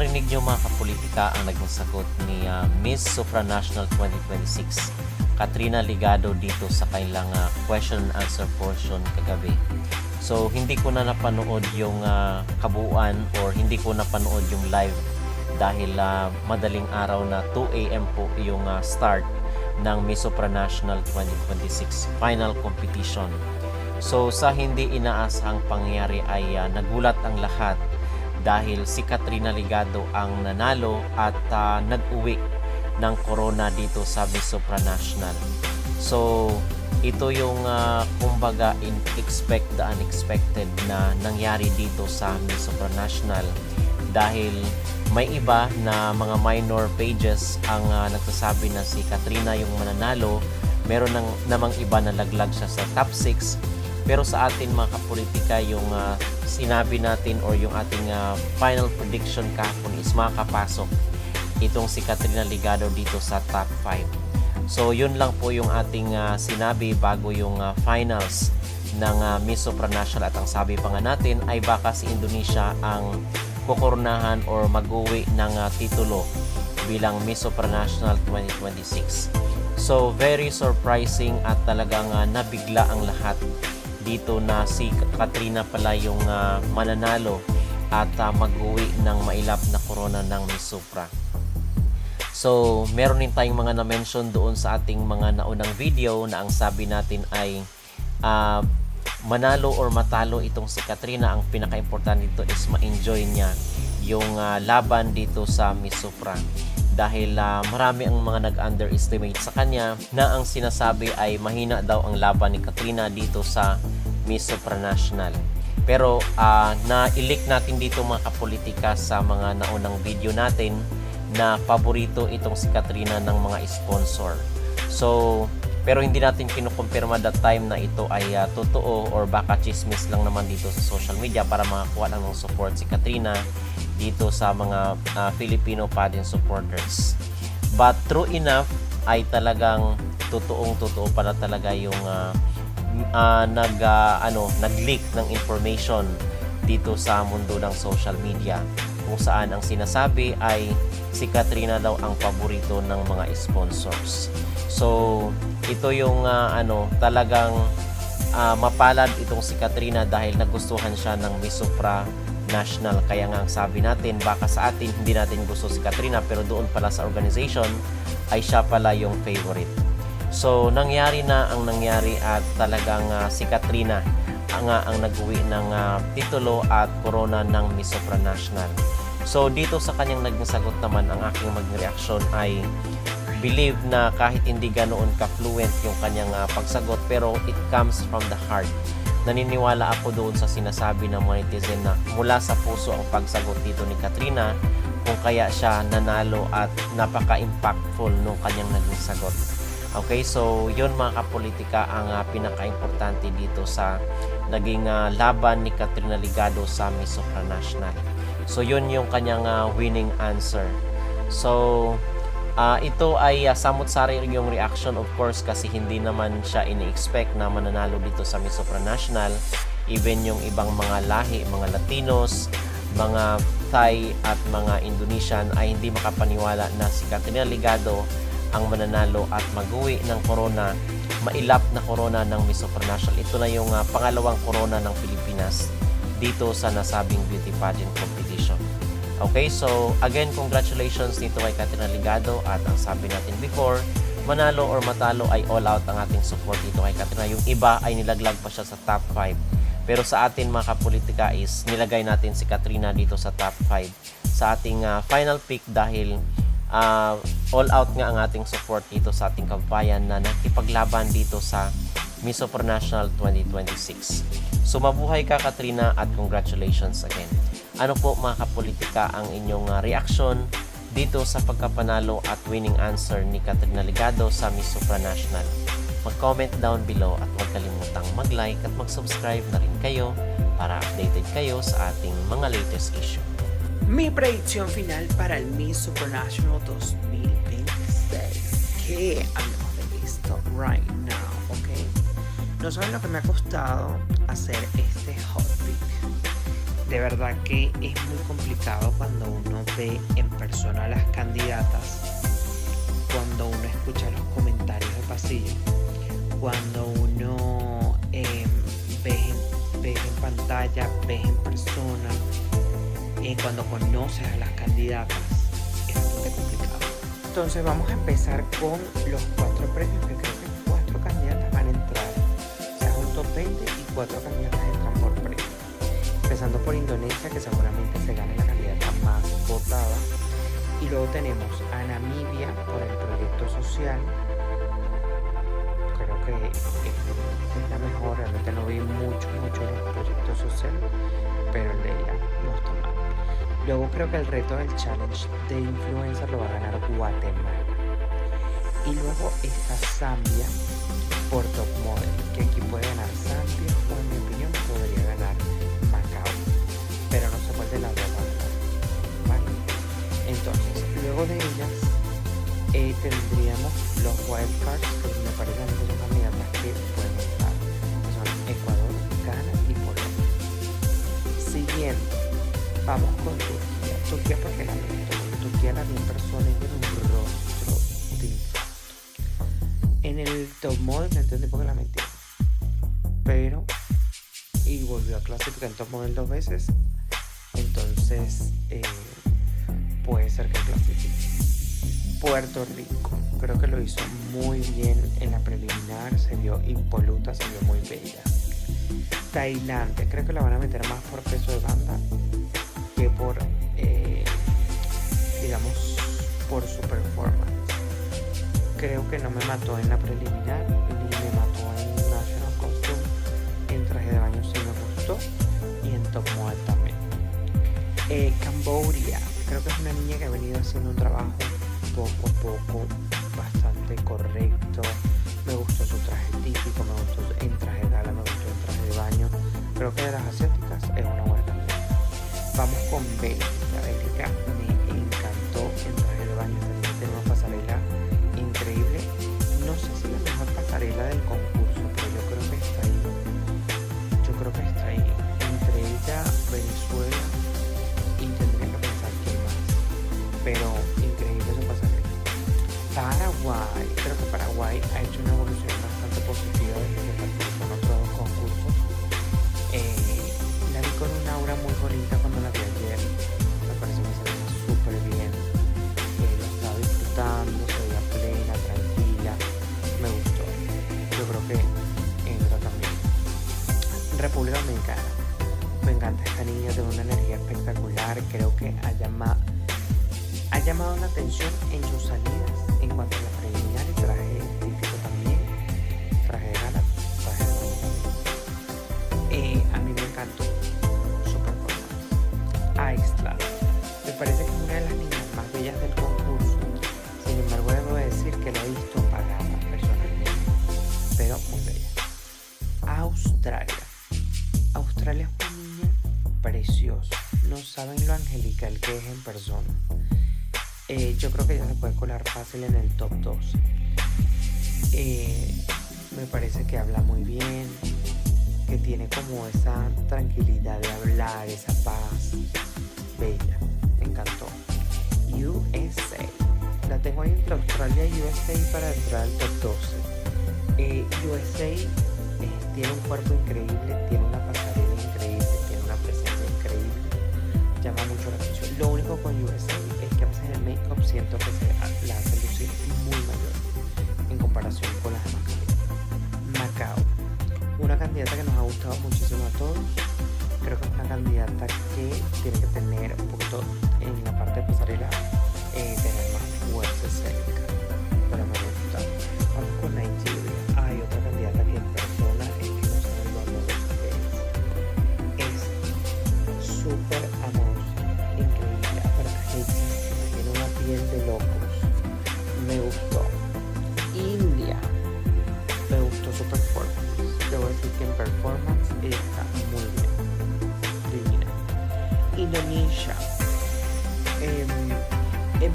narinig niyo mga kapolitika ang naging sagot ni Miss Supranational 2026, Katrina Ligado dito sa kailang question and answer portion kagabi. So hindi ko na napanood yung kabuuan or hindi ko napanood yung live dahil madaling araw na 2 a.m. po yung start ng Miss Supranational 2026 final competition. So sa hindi inaasahang pangyayari ay nagulat ang lahat dahil si Katrina Ligado ang nanalo at nag-uwi ng corona dito sa Miss Supranational. So ito yung kumbaga expect the unexpected na nangyari dito sa Miss Supranational dahil may iba na mga minor pages ang nagsasabi na si Katrina yung mananalo. Meron namang iba na laglag siya sa top 6. Pero sa atin mga kapolitika, yung sinabi natin or yung ating final prediction kahapon is makakapasok itong si Katrina Ligado dito sa top 5. So yun lang po yung ating sinabi bago yung finals ng Miss Supranational, at ang sabi pa nga natin ay baka si Indonesia ang kukurnahan or mag-uwi ng titulo bilang Miss Supranational 2026. So very surprising at talagang nabigla ang lahat dito na si Katrina pala yung mananalo at mag-uwi ng mailap na corona ng Miss Supra. So meron din tayong mga na-mention doon sa ating mga naunang video na ang sabi natin ay manalo or matalo itong si Katrina. Ang pinaka-importante dito is ma-enjoy niya yung laban dito sa Miss Supra dahil marami ang mga nag-underestimate sa kanya na ang sinasabi ay mahina daw ang laban ni Katrina dito sa Miss Supranational. Pero na-leak natin dito mga kapolitika sa mga naunang video natin na paborito itong si Katrina ng mga sponsor. So pero hindi natin kinukumpirma that time na ito ay totoo or baka chismis lang naman dito sa social media para makakuha lang ng support si Katrina dito sa mga Filipino pageant supporters. But true enough ay talagang totoo pala talaga yung nag-leak ng information dito sa mundo ng social media kung saan ang sinasabi ay si Katrina daw ang paborito ng mga sponsors. So ito yung talagang mapalad itong si Katrina dahil nagustuhan siya ng Miss Supra National. Kaya nga ang sabi natin, baka sa atin hindi natin gusto si Katrina pero doon pala sa organization ay siya pala yung favorite. So nangyari na ang nangyari at talagang si Katrina ang nag-uwi ng titulo at corona ng Miss Supra National. So dito sa kanyang naging sagot naman, ang aking mag-reaction ay believe na kahit hindi ganoon ka-fluent yung kanyang pagsagot pero it comes from the heart. Naniniwala ako doon sa sinasabi ng mga netizen na mula sa puso ang pagsagot dito ni Katrina kung kaya siya nanalo at napaka-impactful nung kanyang naging sagot. Okay, so yun mga kapolitika ang pinaka-importante dito sa naging laban ni Katrina Ligado sa Miss Supranational. So yun yung kanyang winning answer. So ito ay samot-sari yung reaction of course kasi hindi naman siya ini-expect na mananalo dito sa Miss Supranational. Even yung ibang mga lahi, mga Latinos, mga Thai at mga Indonesian ay hindi makapaniwala na si Katrina Ligado ang mananalo at mag-uwi ng corona, mailap na corona ng Miss Supranational. Ito na yung pangalawang corona ng Pilipinas dito sa nasabing beauty pageant competition. Okay, so again, congratulations dito kay Katrina Ligado at ang sabi natin before, manalo or matalo ay all out ang ating support dito kay Katrina. Yung iba ay nilaglag pa siya sa top 5. Pero sa atin mga kapolitika is nilagay natin si Katrina dito sa top 5 sa ating final pick dahil all out nga ang ating support dito sa ating kababayan na nakipaglaban dito sa Miss Supranational 2026. So mabuhay ka Katrina at congratulations again. Ano po mga kapolitika ang inyong reaction dito sa pagkapanalo at winning answer ni Katrina Ligado sa Miss Supranational? Mag-comment down below at huwag kalimutang mag-like at mag-subscribe na rin kayo para updated kayo sa ating mga latest issue. Mi predicción final para el Miss Supranational 2026. ¿Qué habíamos de esto right now? ¿Ok? No saben lo que me ha costado hacer este hot pick. De verdad que es muy complicado cuando uno ve en persona a las candidatas, cuando uno escucha los comentarios de pasillo, cuando uno ves en pantalla, ves en persona, cuando conoces a las candidatas, es bastante complicado. Entonces vamos a empezar con los 4 premios, que creo que 4 candidatas van a entrar. O sea, es un top 20 y 4 candidatas entran por premio. Empezando por Indonesia, que seguramente se gane la candidata más votada. Y luego tenemos a Namibia por el proyecto social. Creo que es la mejor, realmente no vi mucho los proyectos sociales, pero el de ella no está mal. Luego creo que el reto del challenge de influencer lo va a ganar Guatemala. Y luego está Zambia por top model, que aquí puede ganar Zambia o en mi opinión podría ganar Macao, pero no sé cuál de las dos va a ganar, ¿vale? Entonces, luego de ellas tendríamos los wildcards, que me parecen que son candidatas que pueden estar, que son Ecuador, Ghana y Polonia. Siguiente, vamos con Turquía. Turquía, porque la meto, Turquía la vi en persona y tiene un rostro de infarto. En el top model no entendí por qué la metí, pero y volvió a clasificar en top model 2 veces, entonces puede ser que clasifique. Puerto Rico, creo que lo hizo muy bien en la preliminar, se vio impoluta, se vio muy bella. Tailandia, creo que la van a meter más por peso de banda que por, digamos, por su performance. Creo que no me mató en la preliminar, ni me mató en National Costume. En traje de baño sí me gustó, y en top model también. Cambodia, creo que es una niña que ha venido haciendo un trabajo poco a poco bastante correcto. Me gustó su traje típico, me gustó en traje de gala, me gustó en traje de baño. Creo que de las asiáticas es una buena candidata. Vamos con Bélgica. Bélgica me encantó en traje de baño, también tiene una pasarela increíble. No sé si la mejor pasarela del concurso, pero yo creo que está ahí. Entre ella, Venezuela, y tendría que pensar quién más, pero increíble su pasarela. Paraguay, creo que Paraguay ha hecho una evolución bastante positiva desde que participó en otros dos concursos. La vi con un aura muy bonita cuando la vi ayer, me pareció que se veía súper bien, lo estaba disfrutando, se veía plena, tranquila, me gustó. Yo creo que entra también. República Dominicana, me encanta esta niña, tiene una energía espectacular, creo que ha llamado la atención en sus salidas en cuanto a la preliminar y traje típico también, traje de gala, traje de baño también. A mí me encantó su performance. Iceland, me parece que es una de las niñas más bellas del concurso, sin embargo debo decir que la he visto apagada personalmente, pero muy bella. Australia es una niña preciosa, no saben lo angelical que es en persona. Yo creo que ella se puede colar fácil en el top 2. Me parece que habla muy bien, que tiene como esa tranquilidad de hablar, esa paz. Bella, me encantó. USA, la tengo ahí entre Australia y USA para entrar al top 12. USA tiene un cuerpo increíble, tiene una pasarela increíble, tiene una presencia increíble, llama mucho la atención. Lo único con USA es que a veces el make-up siento que la hace lucir muy mayor en comparación con las demás candidatas. Macao, una candidata que nos ha gustado muchísimo a todos. Creo que es una candidata que tiene que tener un poquito en la parte de pasarela